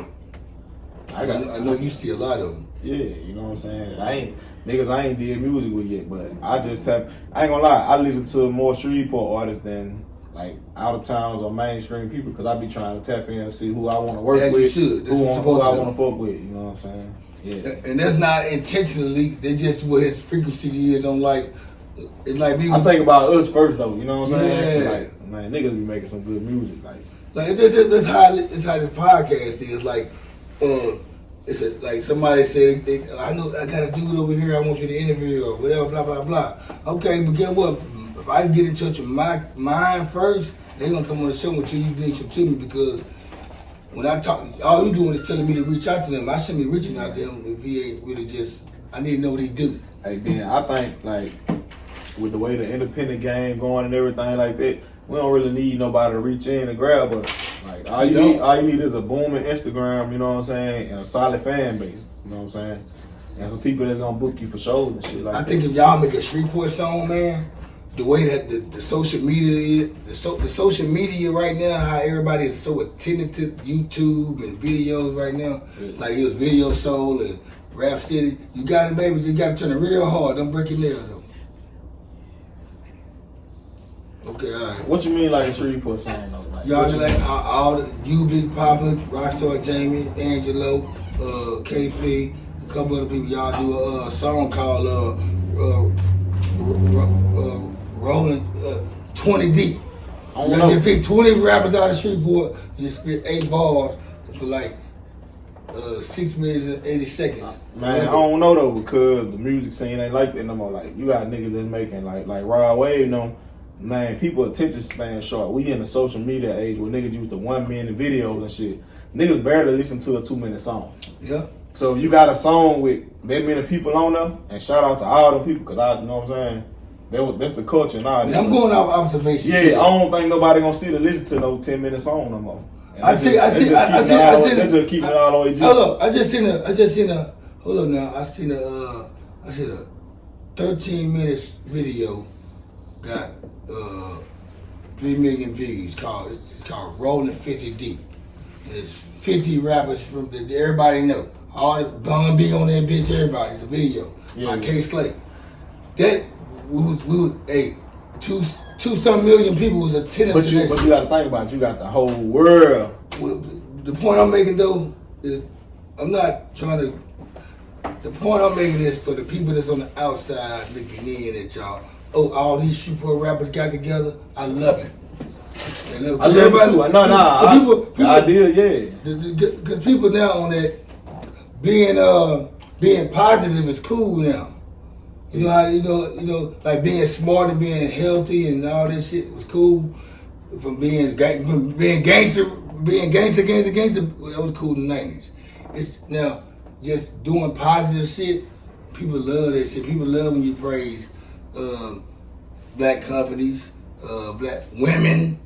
I know you see a lot of them. Yeah, you know what I'm saying. I ain't did music with yet, but I ain't gonna lie. I listen to more Shreveport artists than like out of towns or mainstream people because I be trying to tap in and see who I want to work As with, you should. who I want to fuck with. You know what I'm saying? Yeah. And that's not intentionally. They just what his frequency is on. Like it's like people. I think about us first though. You know what I'm saying? Yeah. Like, man, niggas be making some good music. Like that's how this podcast is. Like like somebody said, I know I got a dude over here I want you to interview or whatever, blah blah blah. Okay, but guess what? If I get in touch with mine first, they gonna come on the show until you link them to me because when I talk, all you doing is telling me to reach out to them. I shouldn't be reaching out to them if he ain't really just. I need to know what he do. Hey, then I think like with the way the independent game going and everything like that, we don't really need nobody to reach in and grab us. Like all you need is a booming Instagram, you know what I'm saying, and a solid fan base, you know what I'm saying, and some people that's gonna book you for shows and shit like that. I think if y'all make a Shreveport song, man, the way that the social media is, the social media right now, how everybody is so attentive to YouTube and videos right now, like it was Video Soul and Rap City. You got it, baby. You got to turn it real hard. Don't break your nail though. Okay, all right. What you mean like a Shreveport song though? Like, y'all just like all the you, Big Papa, Rockstar Jamie, Angelo, KP, a couple other people. Y'all do a song called Rolling 20 Deep. You just pick 20 rappers out of Shreveport. You just spit 8 bars for like 6 minutes and 80 seconds. Man, I don't know though because the music scene ain't like that no more. Like you got niggas that's making like Rod Wave, you know. Man, people attention span short. We in the social media age where niggas use the 1 minute videos and shit. Niggas barely listen to a 2-minute song. Yeah. So you got a song with that many people on there, and shout out to all the people, cause you know what I'm saying? That's the culture and all that. I'm going off observation. Yeah, too. I don't think nobody gonna sit and listen to no 10-minute song no more. I see. They just keep it all the way. Hold up, I just seen a. Hold up now, I seen a 13 minutes video got 3 million views. It's called Rolling 50 Deep. There's 50 rappers from that everybody know. All the Bun B on that bitch, everybody. It's a video by K Slate. That we would 2-some million people was attentive to that. But you gotta think about it. You got the whole world. The point I'm making though is I'm not trying to. The point I'm making is for the people that's on the outside looking in at y'all. Oh, all these Shreveport rappers got together. I love it. I love it too. I did, yeah. Because people now on that being positive is cool now. You know how you know like being smart and being healthy and all that shit was cool. From being gangster, that was cool in the 90s. It's now just doing positive shit. People love that shit. People love when you praise black companies, black women.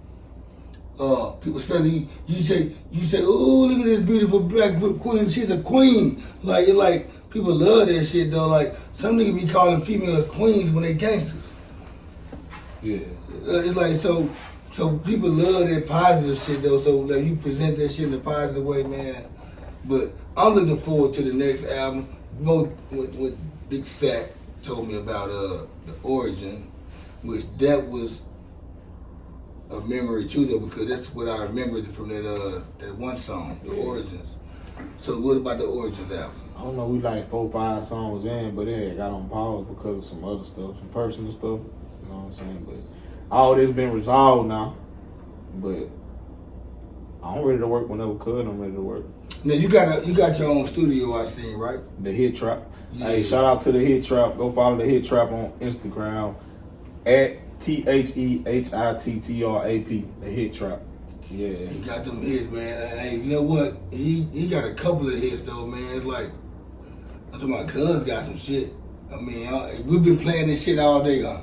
People, especially you say, oh, look at this beautiful black queen. She's a queen. Like people love that shit though. Like some niggas be calling females queens when they gangsters. Yeah. It's like so people love that positive shit though. So like you present that shit in a positive way, man. But I'm looking forward to the next album. What Big Sack told me about the origin, which that was a memory too though, because that's what I remembered from that one song, the Origins. So what about the Origins album? I don't know, we like 4 or 5 songs in, but it had got on pause because of some other stuff, some personal stuff. You know what I'm saying? But all this been resolved now. But I'm ready to work whenever I'm ready to work. Now you got your own studio, I seen, right? The Hit Trap. Yeah. Hey, shout out to the Hit Trap. Go follow the Hit Trap on Instagram at TheHitTrap. The Hit Trap. Yeah. He got them hits, man. Hey, you know what? He got a couple of hits though, man. It's like I'm talking about Cuz got some shit. I mean, we've been playing this shit all day, huh?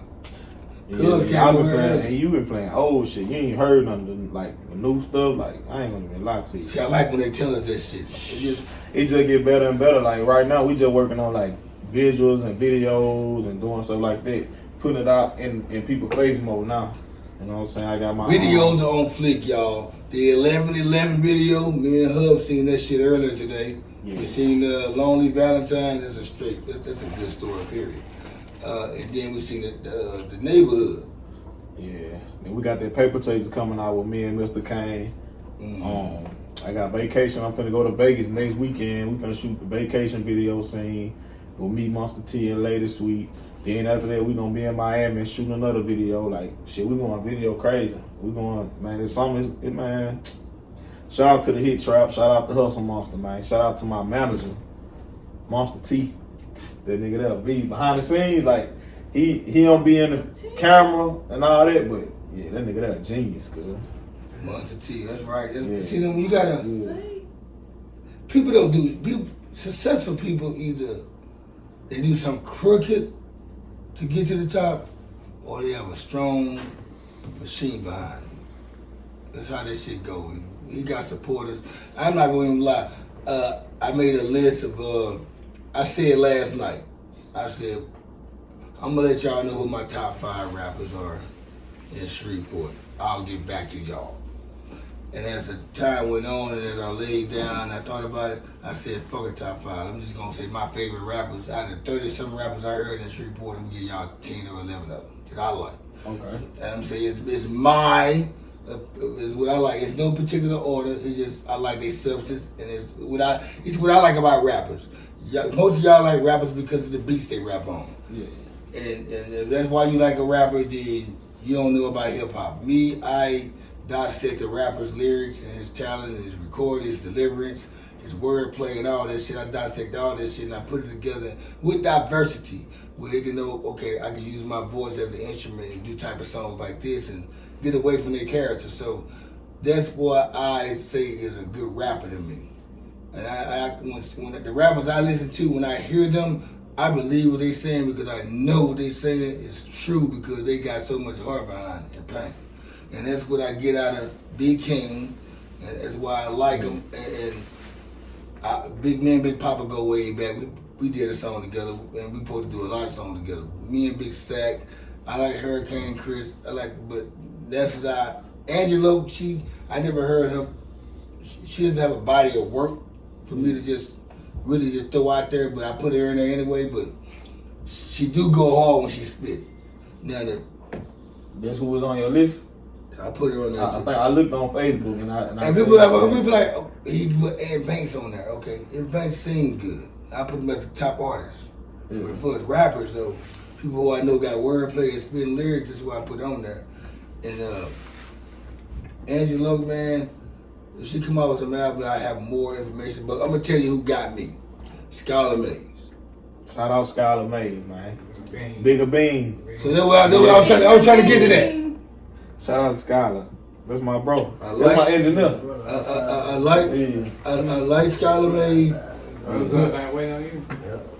Yeah, I've been playing, and you been playing old shit. You ain't heard none of the, like the new stuff. Like I ain't gonna even lie to you. See, I like when they tell us that shit. It just get better and better. Like right now, we just working on like visuals and videos and doing stuff like that, putting it out in people's face mode now. You know what I'm saying? I got my videos are on flick, y'all. The 11/11 video, me and Hub seen that shit earlier today. Yeah. We seen Lonely Valentine. That's a good story, period. And then we seen the neighborhood. Yeah, and we got that paper chase coming out with me and Mr. Kane. I got vacation. I'm finna go to Vegas next weekend. We finna shoot the vacation video scene with me, Monster T, and Lady Sweet. Then after that, we gonna be in Miami and shooting another video. Like shit, we going video crazy. We going, man. It's something, man. Shout out to the Hit Trap. Shout out to Hustle Monster, man. Shout out to my manager, Monster T. That nigga there be behind the scenes, like he don't be in the camera and all that, but yeah, that nigga there a genius, girl. Monster T, that's right. Yeah. See, them you gotta. People don't do. Successful people either they do something crooked to get to the top, or they have a strong machine behind them. That's how that shit go. He got supporters. I'm not going to lie. I made a list of. I said last night. I said I'm gonna let y'all know who my top 5 rappers are in Shreveport. I'll get back to y'all. And as the time went on and as I laid down and I thought about it, I said, fuck a top 5. I'm just gonna say my favorite rappers. Out of 30-some rappers I heard in Shreveport, I'm gonna give y'all 10 or 11 of them that I like. Okay. And I'm saying it's what I like. It's no particular order. It's just I like their substance and it's what I like about rappers. Most of y'all like rappers because of the beats they rap on. Yeah. And if that's why you like a rapper, then you don't know about hip hop. Me, I dissect the rapper's lyrics and his talent and his recording, his deliverance, his wordplay and all that shit. I dissect all that shit and I put it together with diversity where they can know, okay, I can use my voice as an instrument and do type of songs like this and get away from their character. So that's what I say is a good rapper to me. And when the rappers I listen to, when I hear them, I believe what they saying because I know what they saying is true because they got so much heart behind it and pain. And that's what I get out of Big King, and that's why I like him. And Big Man, Big Papa go way back. We did a song together, and we supposed to do a lot of songs together. Me and Big Sack, I like Hurricane Chris, but that's what Angelo, I never heard her, she doesn't have a body of work for me to just really just throw out there, but I put her in there anyway, but she do go hard when she spit. Now, That's who was on your list? I put her on there too. I think I looked on Facebook and I And people like, oh, he put Ed Banks on there, okay. Ed Banks sing good. I put him as a top artist. Yeah. But for his rappers though, people who I know got wordplay and spitting lyrics, that's who I put on there. And Angelo, man, if she come out with some album, I have more information. But I'm gonna tell you who got me. Skylar Mays. Shout out Skylar Mays, man. Bigger Bean. So that's what I was trying to get to that. Shout out to Skylar. That's my bro. That's my engineer. I like Skylar Mays.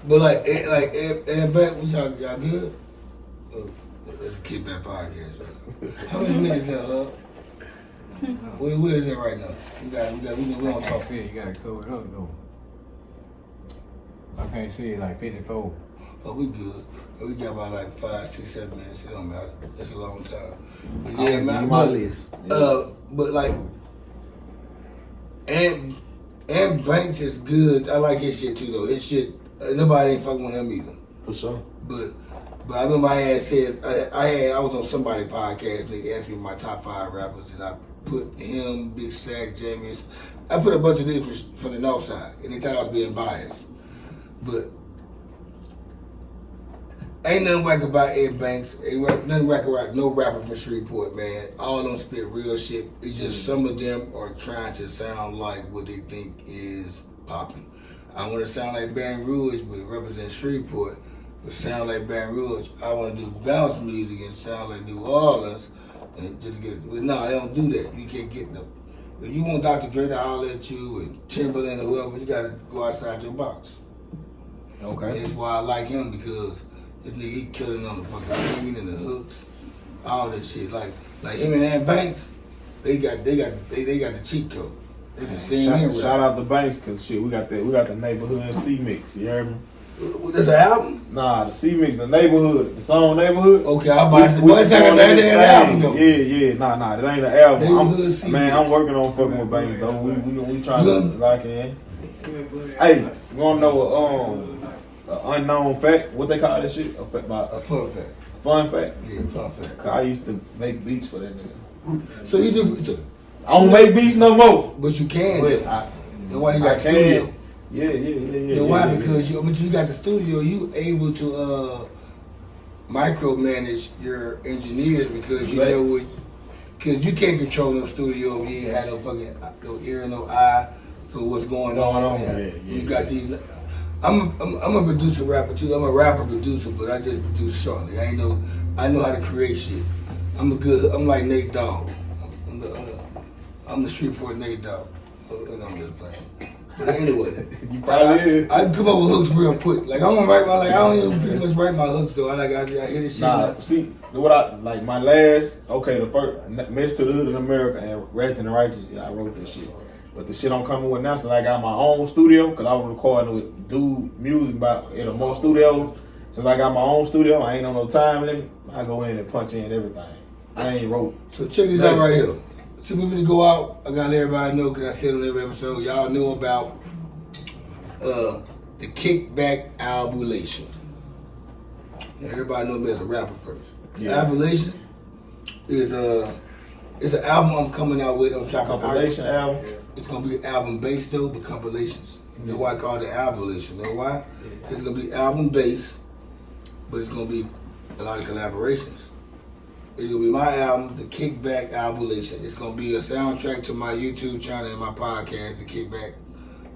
But like Ed Banks, y'all good? It's a Kickback Podcast. How many minutes now, huh? Where is it right now? We don't I talk. can't see it. You gotta cover it up though. I can't see it like 54. Oh, we good. We got about like 5, 6, 7 minutes. It don't matter. That's a long time. But I'll yeah, give man. you my list. But like, and Banks is good. I like his shit too though. His shit, nobody ain't fucking with him either. For sure. But I remember I had said I was on somebody's podcast. They asked me my top 5 rappers, and I put him, Big Sack, James. I put a bunch of niggas from the North Side, and they thought I was being biased. But ain't nothing whack about Ed Banks. Ain't nothing whack about no rapper from Shreveport, man. All of them spit real shit. It's just some of them are trying to sound like what they think is popping. I want to sound like Baton Rouge, but represent Shreveport. But sound like Baton Rouge. I want to do bounce music and sound like New Orleans and just get it. But no, I don't do that. You can't get no. If you want Dr. Dre to holler at you and Timberland or whoever, you got to go outside your box. Okay. And that's why I like him, because this nigga, he killing on the fucking singing and the hooks, all that shit. Like him and Ed Banks, they got the cheat code. They can sing and rap. Shout out to Banks, cause shit, we got the neighborhood C mix. You heard me? That's an album? Nah, the C mix, the neighborhood, the song neighborhood. Okay, I'm about to say, boy, it's not gonna be an album though. Yeah, nah, that ain't the album. Neighborhood C Man, mix. I'm working on fucking with Banks though. We trying to lock in. Hey, you wanna know an unknown fact? What they call that shit? A fun fact. Fun fact? Yeah, fun fact. Cause I used to make beats for that nigga. So you do, I don't make beats no more. but you can. But That's why you got I the studio. Yeah. You know why? Because you got the studio, you able to micromanage your engineers, because you know what. Because you can't control no studio if you ain't had no fucking no ear, no eye for what's going on. You got these. I'm a producer rapper too. I'm a rapper producer, but I just produce shortly. I know how to create shit. I'm like Nate Dogg. I'm the Shreveport Nate Dogg. And I'm just playing. But anyway, You probably I can come up with hooks real quick. Like I don't even pretty much write my hooks though. I hear this shit. Nah, see what I like. My last, the first Message to the Hood in Amerikkka and Ratchet and Righteous. Yeah, I wrote this shit. But the shit I'm coming with now, since I got my own studio, because I was recording with Dude Music in a more studios. Since I got my own studio, I ain't on no time limit. I go in and punch in everything. I ain't wrote. So check this out right here. So we to go out. I got to let everybody know, because I said on every episode, y'all knew about the Kickback Albulation. Now, everybody knows me as a rapper first. Yeah. Albulation is it's an album I'm coming out with. I'm dropping Compilation album. It's gonna be an album based though, but compilations. You know why I call it albulation? You know why? It's gonna be album based, but it's gonna be a lot of collaborations. It's gonna be my album, the Kickback Albulation. It's gonna be a soundtrack to my YouTube channel and my podcast, the Kickback.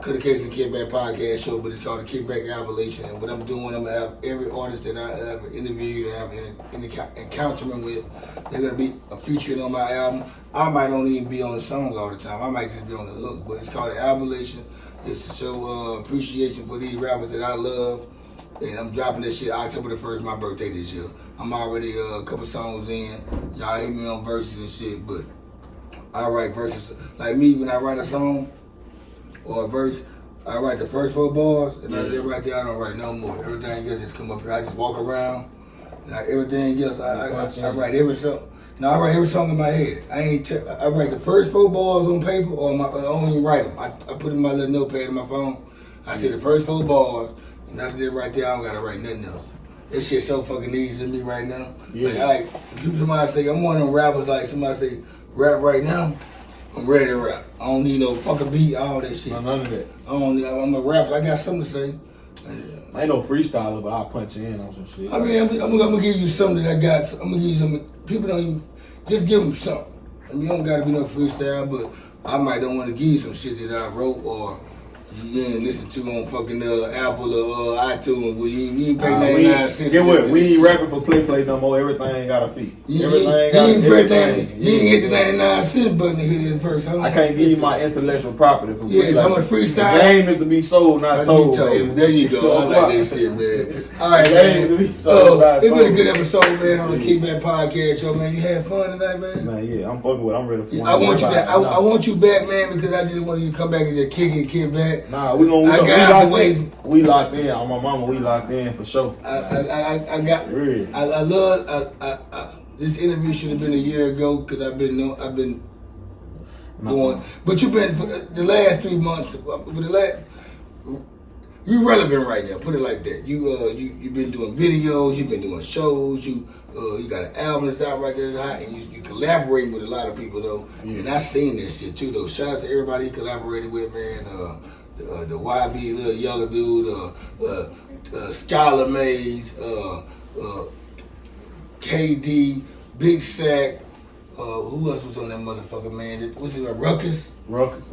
Could have case the Kickback Podcast Show, but it's called the Kickback Albulation. And what I'm doing, I'm gonna have every artist that I have interviewed, I have an encountering with. They're gonna be featured on my album. I might not even be on the song all the time. I might just be on the hook. But it's called the Albulation. It's to show appreciation for these rappers that I love. And I'm dropping this shit October the 1st, my birthday this year. I'm already a couple songs in. Y'all hear me on verses and shit, but I write verses. Like me, when I write a song or a verse, I write the first 4 bars, and then right there I don't write no more. Everything else just come up here. I just walk around, and everything else I write every song. Now I write every song in my head. I write the first 4 bars on paper, or I don't even write them. I put them in my little notepad in my phone. I say the first 4 bars, and after that right there, I don't gotta write nothing else. This shit so fucking easy to me right now. Yeah. Like somebody say, I'm one of them rappers, like somebody say, rap right now, I'm ready to rap. I don't need no fucking beat, all that shit. None of that. I'm a rapper, I got something to say. I ain't no freestyler, but I'll punch you in on some shit. I mean, I'm gonna give you something that I got. I'm gonna give you some. People don't even, just give them something. I mean, you don't gotta be no freestyle, but I might don't want to give you some shit that I wrote, or You ain't listen to on fucking Apple or iTunes. Well, you ain't pay 99 cents. Get what? We ain't rapping for play no more. Everything got a fee. Everything got everything. You ain't hit the 99 cent button to hit it first. I can't give you my intellectual property for free. Yeah, I'm a freestyle. The game is to be sold, not told. There you go. I like that shit, man. All right, man. It's been a good episode, man, on the Kickback Podcast show, man. You had fun tonight, man? Man, yeah, I'm fucking with it. I'm ready for one. I want you back, man, because I just want you to come back and just kick back. Nah, we locked in. On my mama, we locked in for sure. I love this interview should have been a year ago because I've been going, but you've been for the last 3 months. You're relevant right now. Put it like that. You've been doing videos. You've been doing shows. You got an album that's out right there, and you collaborating with a lot of people though. Yeah. And I seen that shit too though. Shout out to everybody you collaborated with, man. The YB little younger dude, Skylar Mays, KD, Big Sack. Who else was on that motherfucker, man? Was it Ruckus? Ruckus.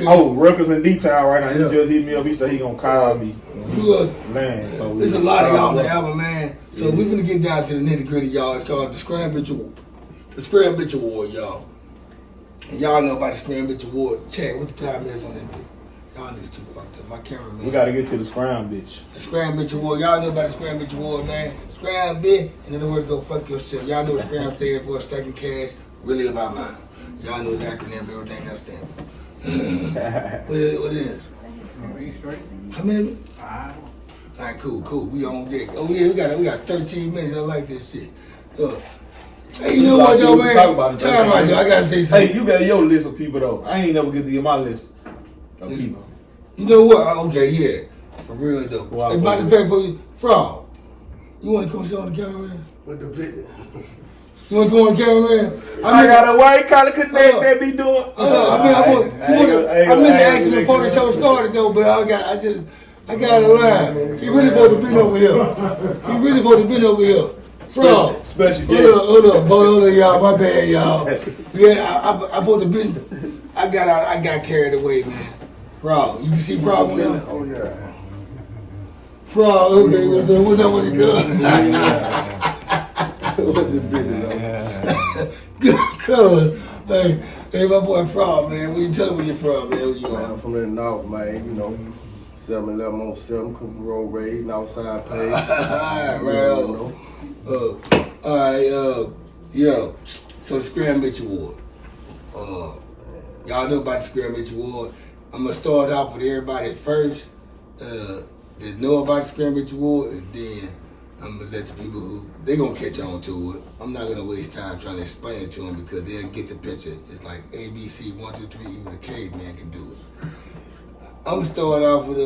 Oh, Ruckus in D-Town right now. He just hit me up. He said he gonna call me. Who else? Man, so there's a lot of y'all on the album, man. So we're gonna get down to the nitty gritty, y'all. It's called the Scram Bitch Award. The Scram Bitch Award, y'all. And y'all know about the Scram Bitch Award. Check what the time is on that bitch. Y'all niggas too fucked up. My cameraman. We gotta get to the Scram Bitch. The Scram Bitch Award. Y'all know about the Scram Bitch Award, man. Scram Bitch. In other words, go fuck yourself. Y'all know what Scram stands for. Stacking cash. Really about mine. Y'all know the acronym for everything I stand for. What it is? How many? 5. All right, cool. We on deck. Oh yeah, we got 13 minutes. I like this shit. Hey, you know what, though, man? Talk about it, I gotta say something. Hey, you got your list of people though. I ain't never get to get my list of people. You know what? Okay, yeah, for real though. Wow, hey, by the fact, Frog, you want to come sit on the camera, man? With the bit. You want to go on the camera, man? I got a white collar connect that be doing. I meant to ask him before the show started though, but I got a line. He really supposed to been over here. Frog. Special guest. Hold up, y'all. My bad, y'all. Yeah, I supposed to been. I got carried away, man. Frog, you can see Frog on there. Oh yeah. Frog, okay, what's up with the gun? What's the business? Good. Hey, my boy Frog, man. Where you tell him where you're from, man? Where you Man, I'm from the north, man. You know, 71107 Cooper Road, raised Northside Page. All right, yo. So the Scram Bitch Award. Y'all know about the Scram Bitch Award. I'm gonna start off with everybody first that know about the Scram Bitch Award, and then I'm gonna let the people they gonna catch on to it. I'm not gonna waste time trying to explain it to them because they'll get the picture. It's like ABC 1, 2, 3. Even a caveman can do it. I'm gonna start off with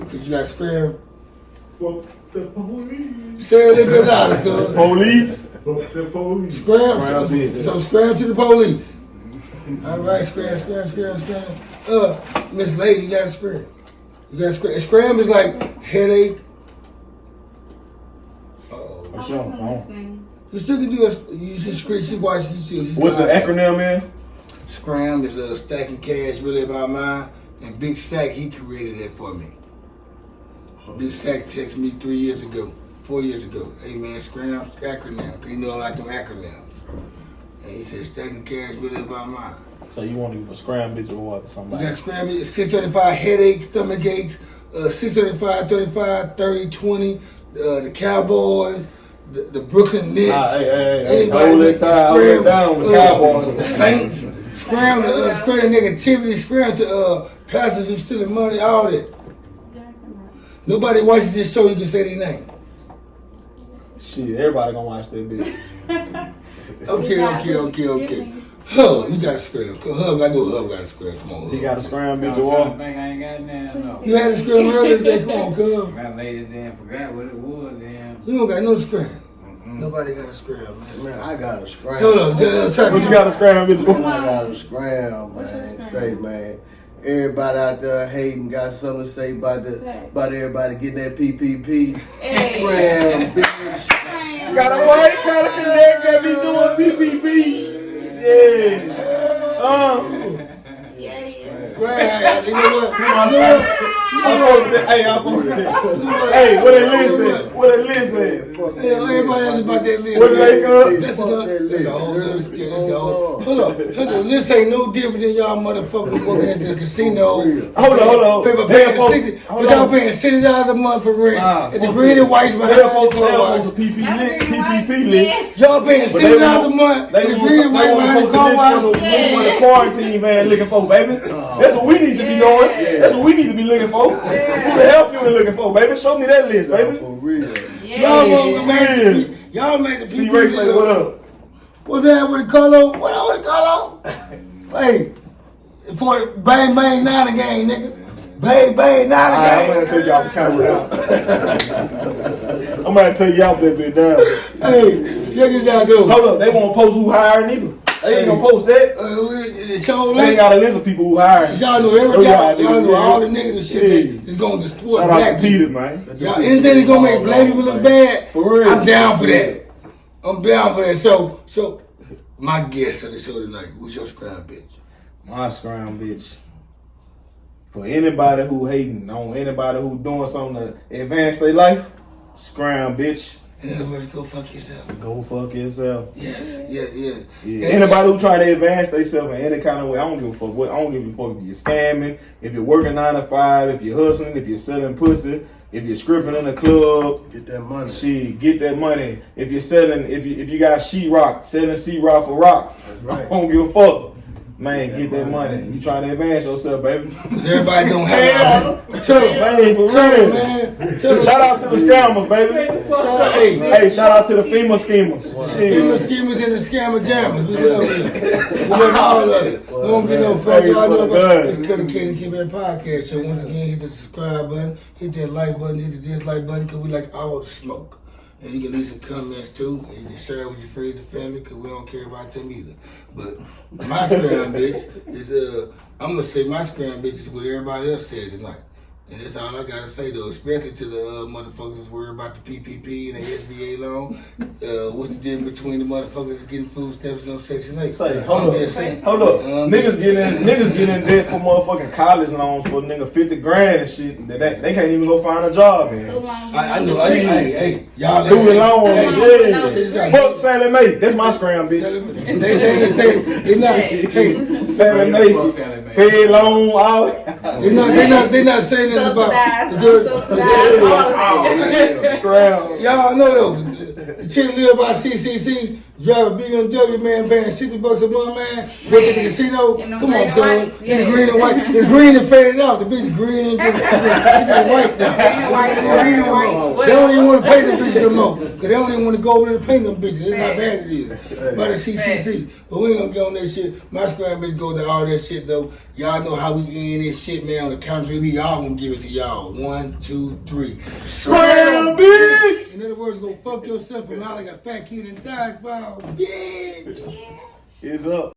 cause you got Scram. Fuck the police. Say it a little bit louder, cuz. Police. Fuck the police. Scram. So scram to the police. All right, scram. Miss Lady, you gotta scram. Scram is like headache. What's your You still can do you should scream, she watch, What's the acronym, man? Scram is stacking cash, really about mine. And Big Sack, he created that for me. Big Sack texted me 4 years ago. Hey man, Scram acronym, cause you know I like them acronyms. And he said, stacking cash, really about mine. So you want to give a Scram Bitch Award to somebody? You got a Scram Bitch, 635 headaches, stomach aches, 635, 35, 30, 20, the Cowboys, the Brooklyn Nets. Hey, hold that tie, hold it down, the Cowboys. The Saints, scram the negativity, scram to pastors who stealing money, all that. Nobody watches this show, you can say their name. Shit, everybody gonna watch that bitch. Okay. Hub, you got a scram. Hub got a scram. Come on, Hub. He got a Scram Bitch Award. I ain't got now. You had a scram earlier today. Come on, cuz. My lady damn forgot what it was, damn. You don't got no scram. Nobody got a scram, man. Man, I got a scram. Hold on, What you got a Scram Bitch Award? I got a scram, man. Say, man. Everybody out there hating got something to say about everybody getting that PPP. Scram, bitch. Got a white collar connect that be doing PPP. Yeah. Scram. You know what? Hey, what they listen? What they listen? Everybody else about that list. What they go? That's a whole nother skill. Hold up. The list ain't no different than y'all motherfuckers working at the casino. Hold on. But y'all paying $60 a month for rent at the Green and Whites behind the car wash. PPP list. Y'all paying $60 a month at the Green and Whites behind the car wash. They want the quarantine man looking for, baby. That's what we need to be doing. That's what we need to be looking for. Who the help you in looking for, baby? Show me that list, baby. For real. Y'all make the See Ray say what up? What's that with the color? What up with the color? Hey, for bang bang not a game, nigga. Bang bang not a I'm game. gonna take y'all the camera down. I'm gonna take y'all that bit down. Hey, check this out, dude. Hold up, they won't post who hired neither. They ain't gonna post that. They ain't got a list of people who hired. Y'all know everything. Y'all know all the negative shit that's gonna destroy Shout black out to people. Tita, man. Y'all, anything that's gonna make black people look bad, For real. I'm down for that. I'm down for that. So my guest of the show tonight, who's your scram bitch? My scram bitch. For anybody who hating on anybody who doing something to advance their life, scram bitch. In other words, go fuck yourself. Go fuck yourself. Yes. Yeah. Anybody who try to advance themselves in any kind of way, I don't give a fuck. I don't give a fuck if you're scamming, if you're working 9 to 5, if you're hustling, if you're selling pussy, if you're scripting in a club. Get that money. Shit, get that money. If you're selling, if you got sheetrock, selling sheetrock for rocks. right. I don't give a fuck. Man, get that money. You trying to advance yourself, baby. Everybody don't have Tell them, man, for real. man. Shout out to the scammers, baby. Hey, shout out to the FEMA schemers. FEMA schemers and the scammer jammers. We love it. We love all of it. We don't get no fuck. Y'all know about it's Cut and Keep That podcast. So once again, hit the subscribe button, hit that like button, hit the dislike button, because we like all the smoke. And you can leave some comments too, and you can share it with your friends and family, because we don't care about them either. But my scram bitch is, I'm going to say my scram bitch is what everybody else said tonight. And that's all I got to say though, especially to the motherfuckers that's worried about the PPP and the SBA loan. What's the difference between the motherfuckers that's getting food stamps and no Section 8? Say, hold up. Niggas get in debt for motherfucking college loans for nigga 50 grand and shit. They can't even go find a job, man. I know. Hey, y'all. Student loans, yeah. Fuck Sally Mae. That's my scram, bitch. They say they not. Hey, Sally Mae, Fed loan, all. They not saying nothing about the good. Scram. Y'all know though, the chick live by CCC, drive a BMW, man, paying $60 a month, man. Work at the casino. Come on, cuz. In the green and white. The green and faded out. The bitch green and just white now. Green and white. They don't even want to pay the bitches no more. Because they don't even want to go over there to pay them bitches. That's how bad it is. By the CCC. But we ain't gonna get on that shit. My scram bitch go to all that shit though. Y'all know how we end this shit, man. On the count, we all gonna give it to y'all. 1, 2, 3. Scram, bitch! In other words, go fuck yourself and not like a fat kid and die, bitch. It's up.